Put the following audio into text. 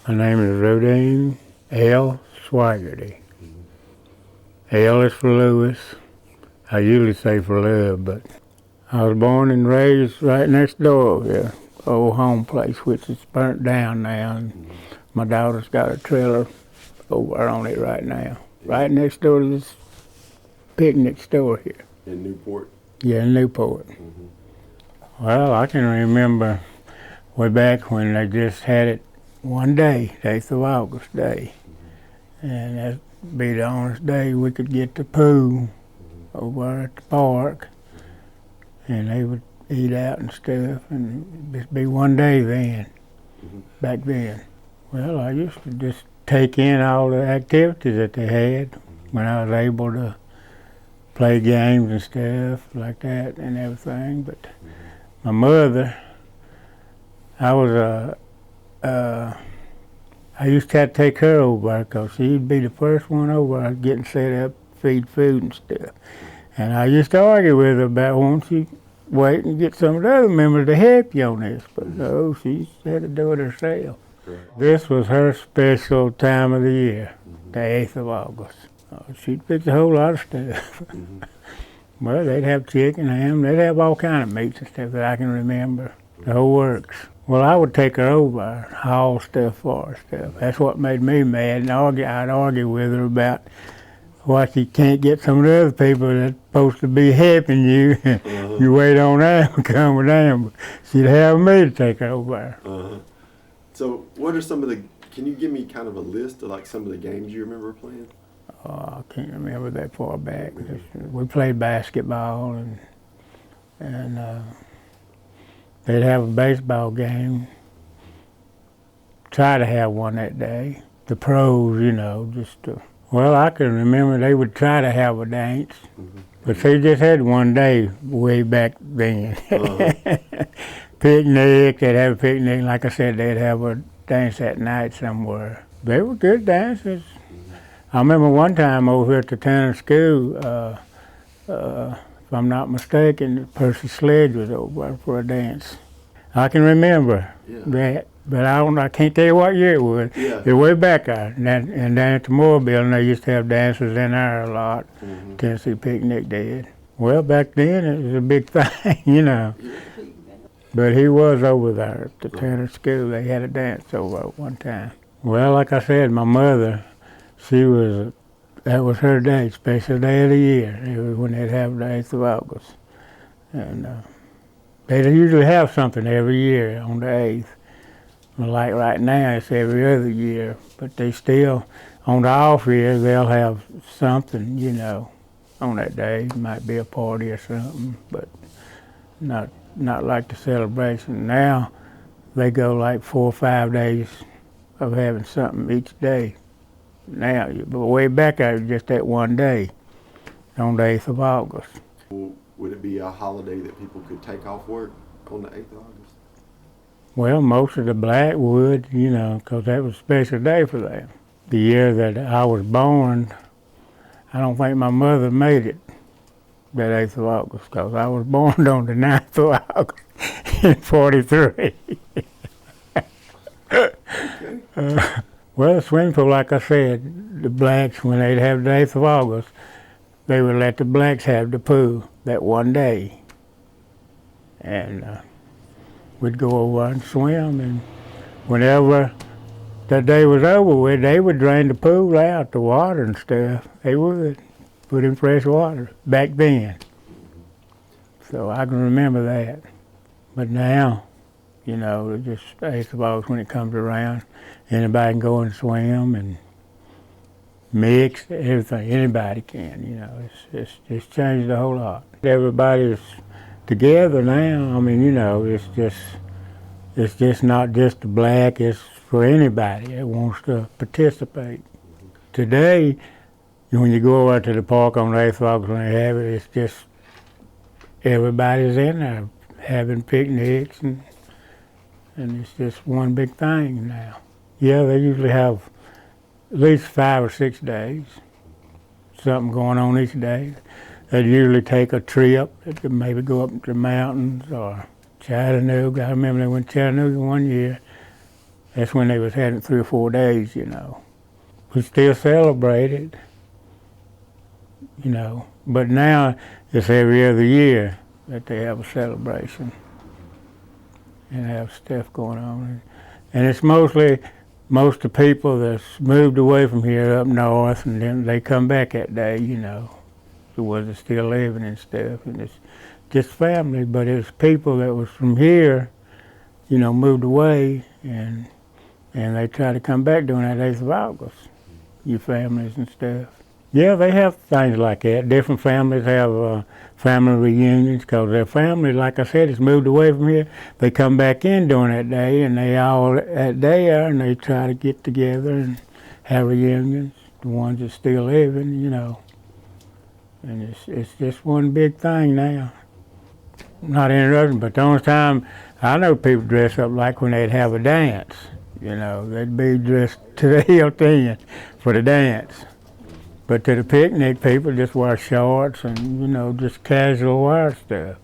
My name is Rudene Swagerty. L is for Lewis. I usually say for love, but I was born and raised right next door here, old home place, which is burnt down now. And my daughter's got a trailer over on it right now, right next door to this picnic store here. In Newport? Yeah, in Newport. Well, I can remember way back when they just had it one day, the 8th of August day. And that'd be the only day we could get to pool over at the park. And they would eat out and stuff, and it'd just be one day then, back then. Well, I used to just take in all the activities that they had when I was able to play games and stuff like that and everything. But my mother, I used to have to take her over because she'd be the first one over getting set up, feed food and stuff. And I used to argue with her about won't she wait and get some of the other members to help you on this, but no, she had to do it herself. This was her special time of the year, the 8th of August. She'd fix a whole lot of stuff. Well, they'd have chicken, ham, they'd have all kind of meats and stuff that I can remember, the whole works. Well, I would take her over, haul stuff for her stuff. That's what made me mad, and I'd argue with her about why she can't get some of the other people that's supposed to be helping you. You wait on them and come with them. She'd have me to take her over. So what are some of the, can you give me kind of a list of like some of the games you remember playing? I can't remember that far back. We played basketball and they'd have a baseball game. Try to have one that day. The pros, you know, well, I can remember they would try to have a dance, but they just had one day way back then. Picnic, they'd have a picnic. Like I said, they'd have a dance that night somewhere. They were good dances. I remember one time over here at the town school, if I'm not mistaken, Percy Sledge was over for a dance. I can remember that, but I can't tell you what year it was. It was way back there. And down at the Moore Building, they used to have dances in there a lot. Tennessee Picnic did. Well, back then it was a big thing, you know. But he was over there at the Tanner School. They had a dance over at one time. Well, like I said, my mother, that was her day, special day of the year. It was when they'd have the 8th of August. And they'd usually have something every year on the 8th. Like right now, it's every other year. But they still, on the off year, they'll have something, you know, on that day. It might be a party or something, but not like the celebration. Now, they go like 4 or 5 days of having something each day. Now, but way back there, just that one day, on the 8th of August. Well, would it be a holiday that people could take off work on the 8th of August? Well, most of the black would, you know, because that was a special day for them. The year that I was born, I don't think my mother made it that 8th of August, because I was born on the 9th of August in 43. Well, the swimming pool, like I said, the blacks, when they'd have the 8th of August, they would let the blacks have the pool that one day. And we'd go over and swim, and whenever that day was over with, they would drain the pool out, the water and stuff. They would put in fresh water back then. So I can remember that. But now, you know, it's just 8th of August when it comes around. Anybody can go and swim and mix, everything. Anybody can, you know. It's changed a whole lot. Everybody's together now. I mean, you know, it's just not just the black. It's for anybody that wants to participate. Today, when you go over to the park on the 8th of August when they have it, it's just everybody's in there having picnics and it's just one big thing now. Yeah, they usually have at least 5 or 6 days, something going on each day. They'd usually take a trip, maybe go up to the mountains or Chattanooga. I remember they went to Chattanooga one year, That's when they was having 3 or 4 days, you know. We still celebrated, you know. But now it's every other year that they have a celebration and have stuff going on. And it's mostly most of the people that's moved away from here up north, and then they come back that day, you know, the ones that still living and stuff. And it's just family, but it's people that was from here, you know, moved away, and they try to come back during that 8th of August, your families and stuff. Yeah, they have things like that. Different families have family reunions because their family, like I said, has moved away from here. They come back in during that day, and they all there, and they try to get together and have reunions. The ones that still living, you know, and it's just one big thing now. Not interesting, but the only time I know people dress up like when they'd have a dance. You know, they'd be dressed to the hilt end for the dance. But to the picnic, people just wear shorts and, you know, just casual wear stuff.